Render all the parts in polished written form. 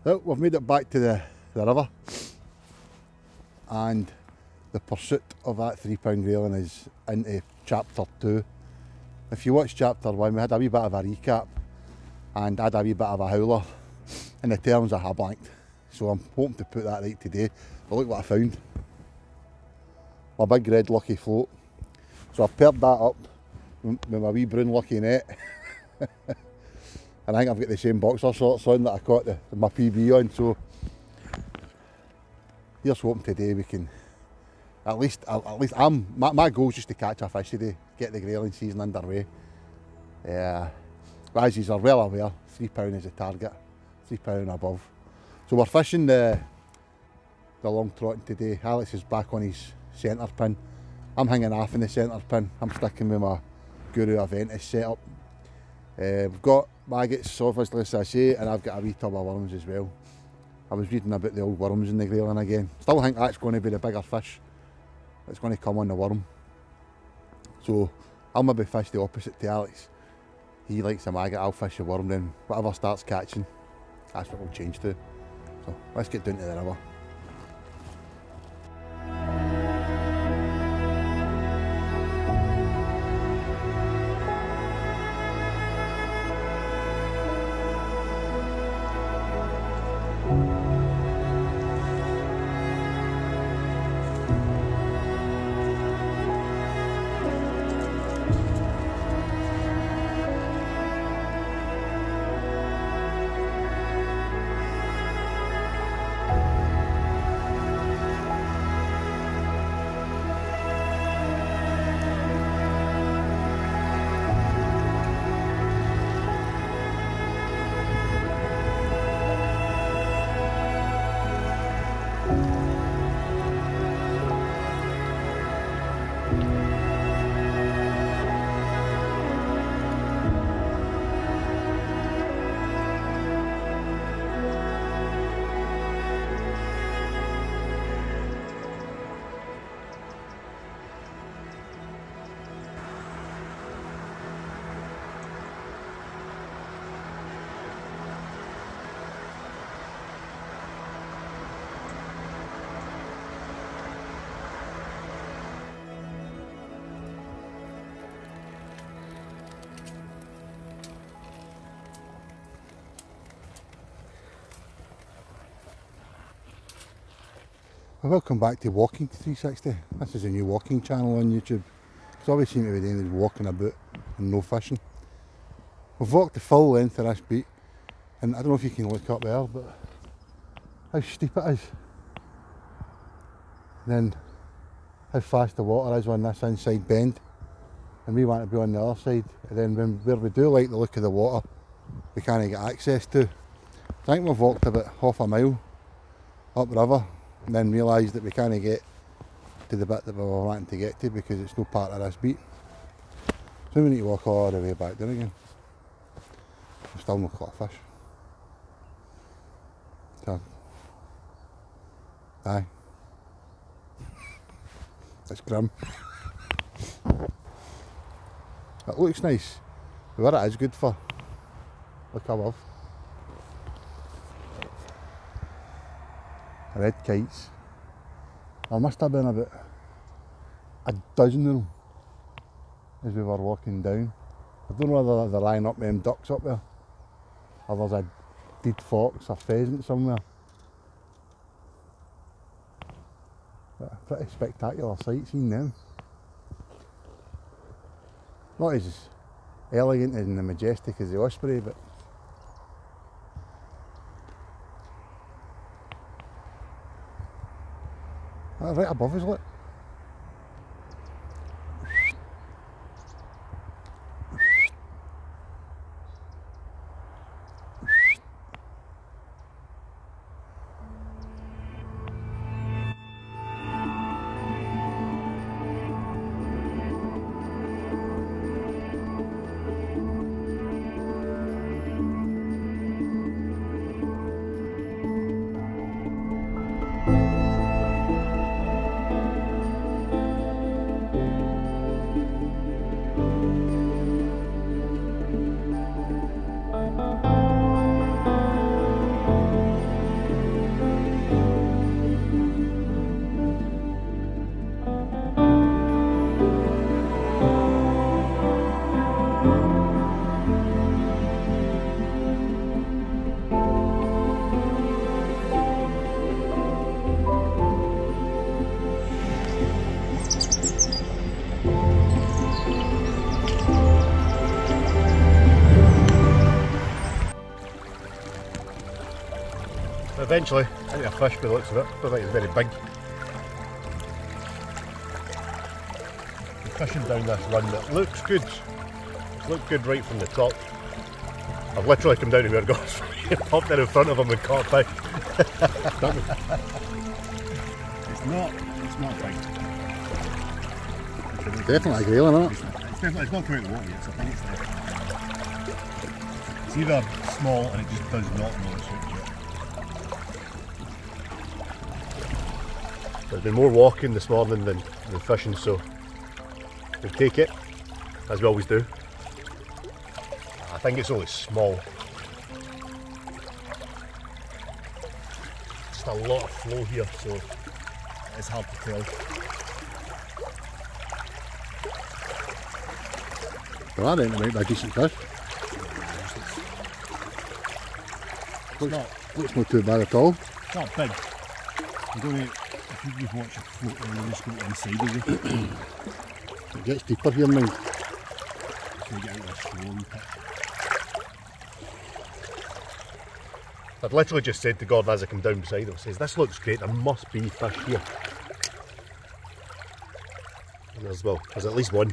So we've made it back to the river, and the pursuit of that £3 grayling is into chapter 2. If you watch chapter 1, we had a wee bit of a recap and had a wee bit of a howler, and the terms I have blanked. So I'm hoping to put that right today. But look what I found. My big red lucky float. So I've paired that up with my wee brown lucky net. And I think I've got the same boxer shorts on that I caught my PB on. So here's hoping today we can at least my goal is just to catch a fish today, get the grayling season underway. But as you are well aware, £3 is the target, £3 and above. So we're fishing the long trotting today. Alex is back on his centre pin. I'm hanging off in the centre pin. I'm sticking with my Guru Aventus setup. We've got maggots, obviously, as I say, and I've got a wee tub of worms as well. I was reading about the old worms in the grayling again. Still think that's going to be the bigger fish that's going to come on the worm. So I'll maybe fish the opposite to Alex. He likes the maggot, I'll fish the worm, then whatever starts catching, that's what we'll change to. So let's get down to the river. Well, welcome back to Walking 360. This is a new walking channel on YouTube. It's always seem to be doing is walking about and no fishing. We've walked the full length of this beat, and I don't know if you can look up there, but how steep it is. And then how fast the water is on this inside bend. And we want to be on the other side. And then where we do like the look of the water, we can't get access to. I think we've walked about half a mile upriver, and then realised that we can't get to the bit that we were wanting to get to because it's no part of this beat. So we need to walk all the way back there again. We've still not caught a fish. So, aye. It's grim. It looks nice. Where it is good for. Look above. Red kites. There must have been about a dozen of them as we were walking down. I don't know whether they're lying up with them ducks up there, or there's a dead fox or pheasant somewhere. But a pretty spectacular sight seeing them. Not as elegant and majestic as the osprey, but right above us, look. eventually into a fish by the looks of it. I don't think it's very big. I'm fishing down this run that looks good. It's looked good right from the top. I've literally come down to where God's popped in front of him and caught a fish. It's not big. Definitely a Grayling, isn't it? It's not coming out of the water yet, so I think it's either small and it just does not know it's hooked yet. There's been more walking this morning than fishing, so we'll take it, as we always do. I think it's only small. Just a lot of flow here, so it's hard to tell. Well, I think it might be a decent fish. Looks not too bad at all. It's not big. I'm going to, if you just watch it float, then we'll just go inside of you. It gets deeper here now. So you get out of a slow pit. I've literally just said to Gordon as I come down beside him, says, this looks great, there must be fish here. And there's at least one.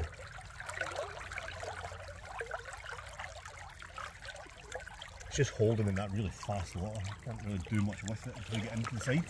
It's just holding in that really fast water. I can't really do much with it until we get into the side.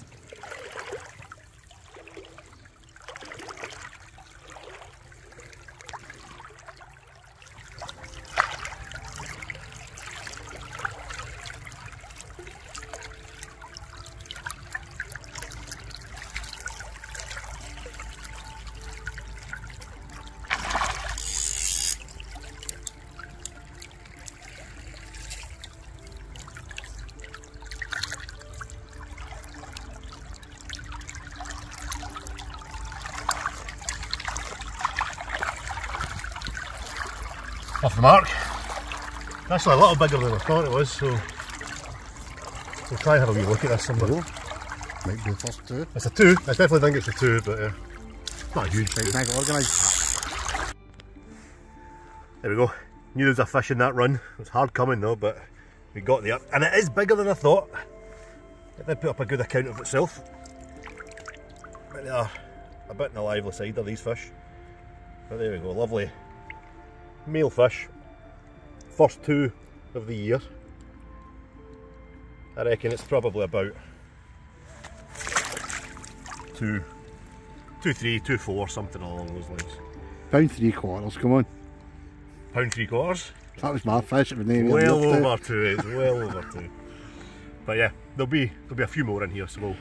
Off the mark. Actually a little bigger than I thought it was, so we'll try and have a wee look at this somewhere. Might be the first two. It's a 2, I definitely think it's a 2, but not huge. Right, nice organised. There we go. Knew there was a fish in that run. It was hard coming though, but we got there. And it is bigger than I thought. It did put up a good account of itself. But they are a bit on the lively side of these fish. But there we go, lovely male fish, first 2 of the year. I reckon it's probably about 2, 2.3, 2.4, something along those lines. £1.75, come on. £1.75? That was my fish, it was nearly well over 2, it's well over 2. But yeah, there'll be a few more in here, so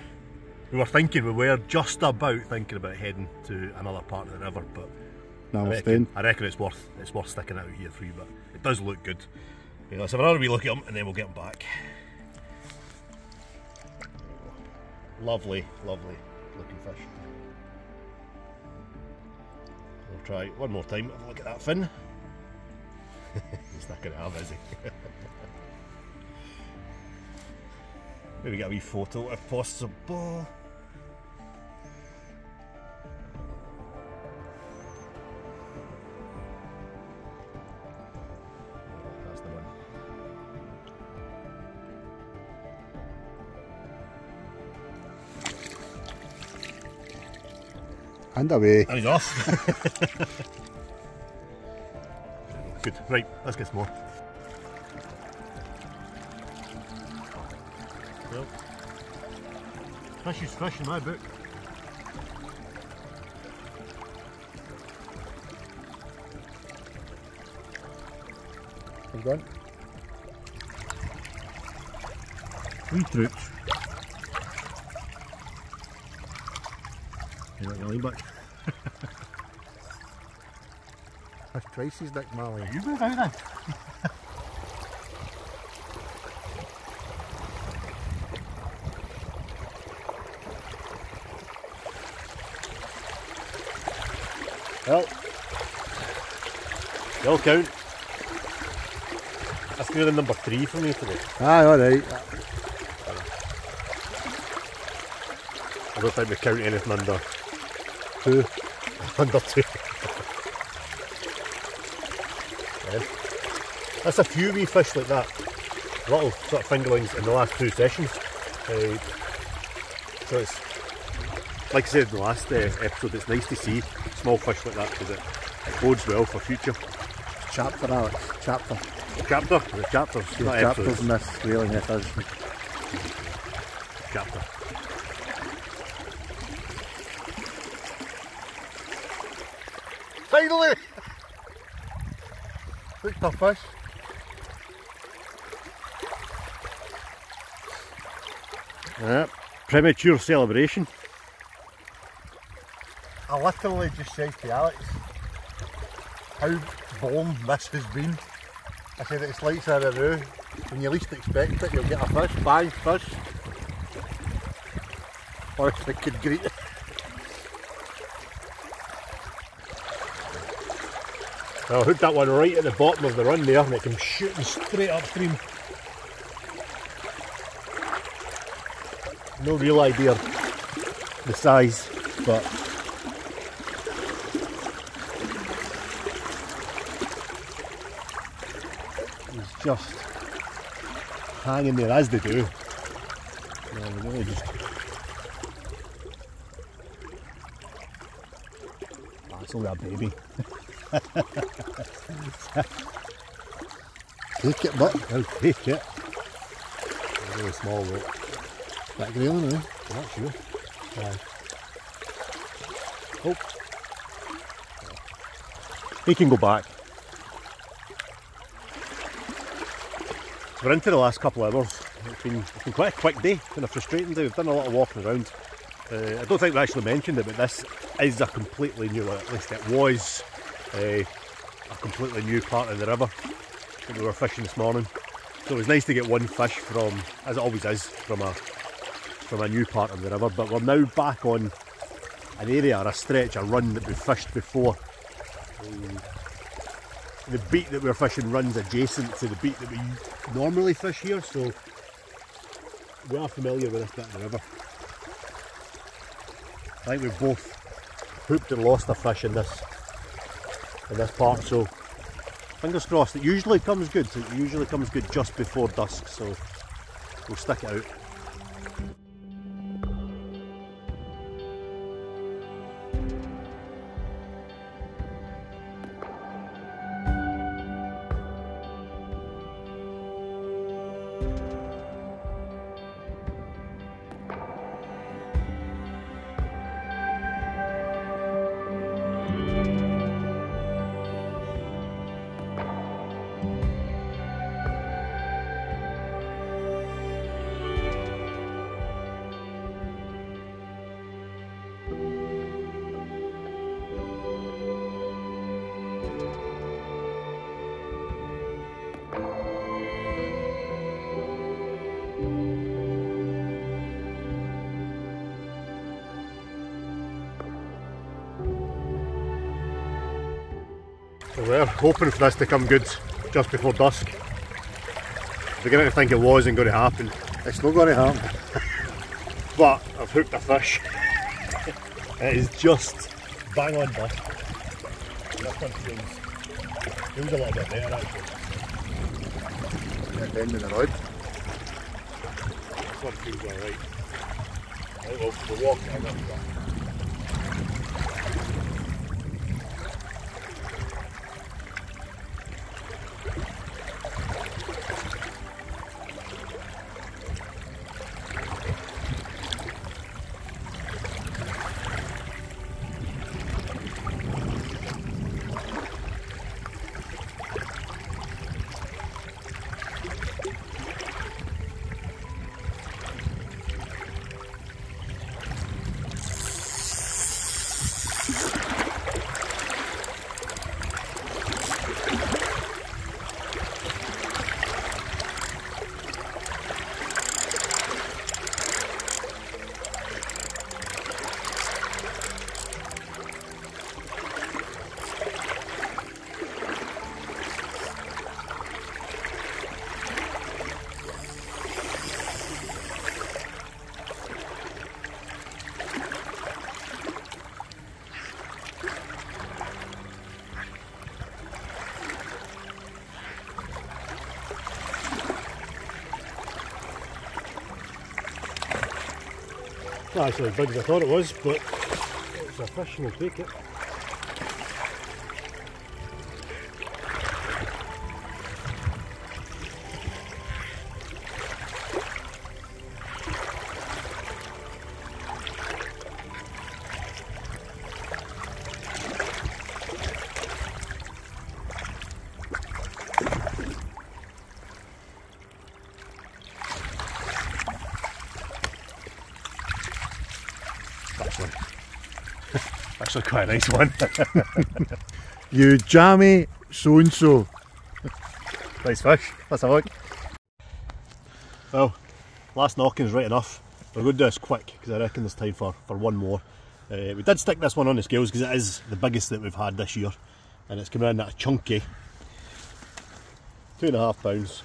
we were just about thinking about heading to another part of the river, but I reckon it's worth sticking out here for you, but it does look good. Okay, let's have another wee look at them and then we'll get them back. Lovely, lovely looking fish. We'll try one more time, have a look at that fin. He's not going to have, is he? Maybe get a wee photo if possible. And away. And he's off. Good. Right, let's get some more. Well, fish is fish in my book. Hold on. Wee troops. You want your line back? That's twice his dick, my line. You move out then. Well, they'll count. That's nearly number 3 for me today. Aye, alright. I don't think we count anything under 2. Under 2. That's a few wee fish like that. Little sort of fingerlings in the last 2 sessions. So it's, like I said in the last episode, it's nice to see small fish like that because it bodes well for future. Chapter, Alex. Chapter. Chapter? The chapters. Yeah, not chapters episodes. in this Grayling method. Chapter. Finally! Hooked a fish. Yeah. Premature celebration. I literally just said to Alex how bomb this has been. I said it's like Sararoo. When you least expect it, you'll get a fish, bang, fish. Or if it could greet it. I hooked that one right at the bottom of the run there and it came shooting straight upstream. No real idea of the size, but he's just hanging there as they do. Yeah, they really just... Oh, it's only a baby. Take it, but I'll take it. A really small though. that Grayling, eh? I'm not sure. Oh. He can go back. We're into the last couple of hours. It's been quite a quick day, kind of frustrating day. We've done a lot of walking around. I don't think we actually mentioned it, but this is a completely new, at least it was a completely new part of the river that we were fishing this morning. So it was nice to get one fish from, as it always is, from a new part of the river. But we're now back on an area or a stretch, a run that we fished before. The beat that we're fishing runs adjacent to the beat that we normally fish here, so we are familiar with this bit of the river. I think we've both hooked and lost a fish in this part, so fingers crossed. It usually comes good. It usually comes good just before dusk, so we'll stick it out. So we're hoping for this to come good just before dusk. Beginning to think it wasn't going to happen. It's not going to happen. But I've hooked a fish. It is just bang on dusk. This one feels a little bit better actually. At the end of the rod. This one feels alright. I think we'll walk it a bit. Not actually as big as I thought it was, but it's a fish and we'll take it. Actually quite a nice one. You jammy so-and-so. Nice fish, let's have a look. Well, last knocking's right enough. We're going to do this quick because I reckon there's time for one more. We did stick this one on the scales because it is the biggest that we've had this year, and it's coming in at a chunky 2.5 pounds.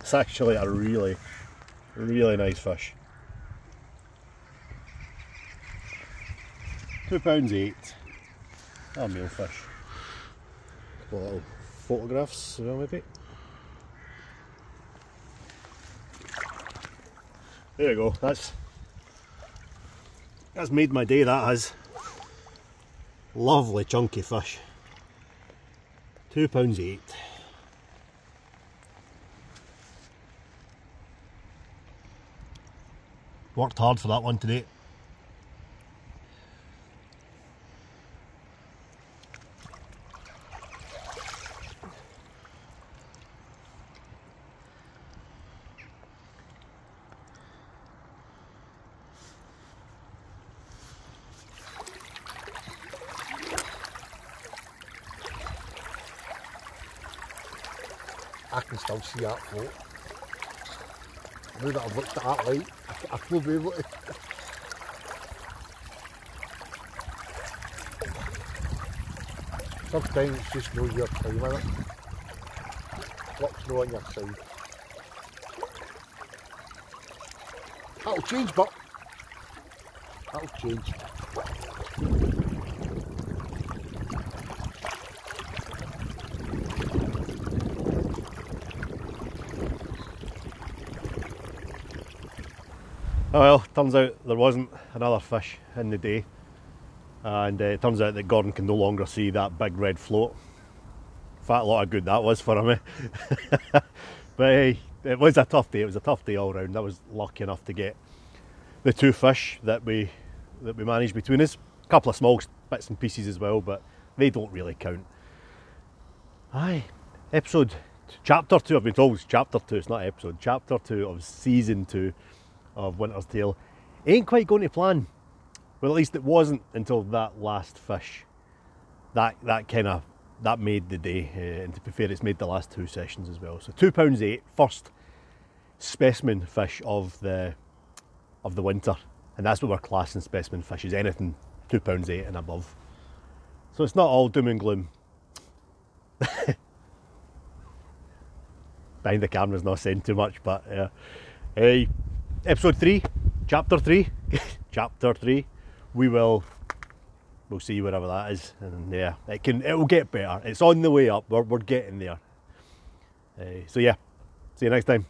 It's actually a really, really nice fish. £2.8. A male fish. Couple of little photographs as well, maybe. There we go. That's made my day. That has. Lovely chunky fish. £2.8. Worked hard for that one today. I can still see that float. Now that I've looked at that light, I will be able to. Sometimes it's just know your time in it. Luck's not on your side. That'll change, but that'll change. Oh well, turns out there wasn't another fish in the day, and it turns out that Gordon can no longer see that big red float. Fat lot of good that was for him, eh? But hey, it was a tough day. It was a tough day all round. I was lucky enough to get the 2 fish that we managed between us. A couple of small bits and pieces as well, but they don't really count. Aye, chapter 2. I've been told it's chapter 2. It's not episode. Chapter 2 of season 2 of Winter's Tale ain't quite going to plan. Well, at least it wasn't until that last fish. That made the day, and to be fair, it's made the last 2 sessions as well. So £2.8, first specimen fish of the winter, and that's what we're classing specimen fish as, anything £2.8 and above. So it's not all doom and gloom. Behind the camera's not saying too much, but yeah. Hey, episode 3, chapter 3, chapter 3. We'll see wherever that is, and yeah, it will get better. It's on the way up. We're getting there. So yeah, see you next time.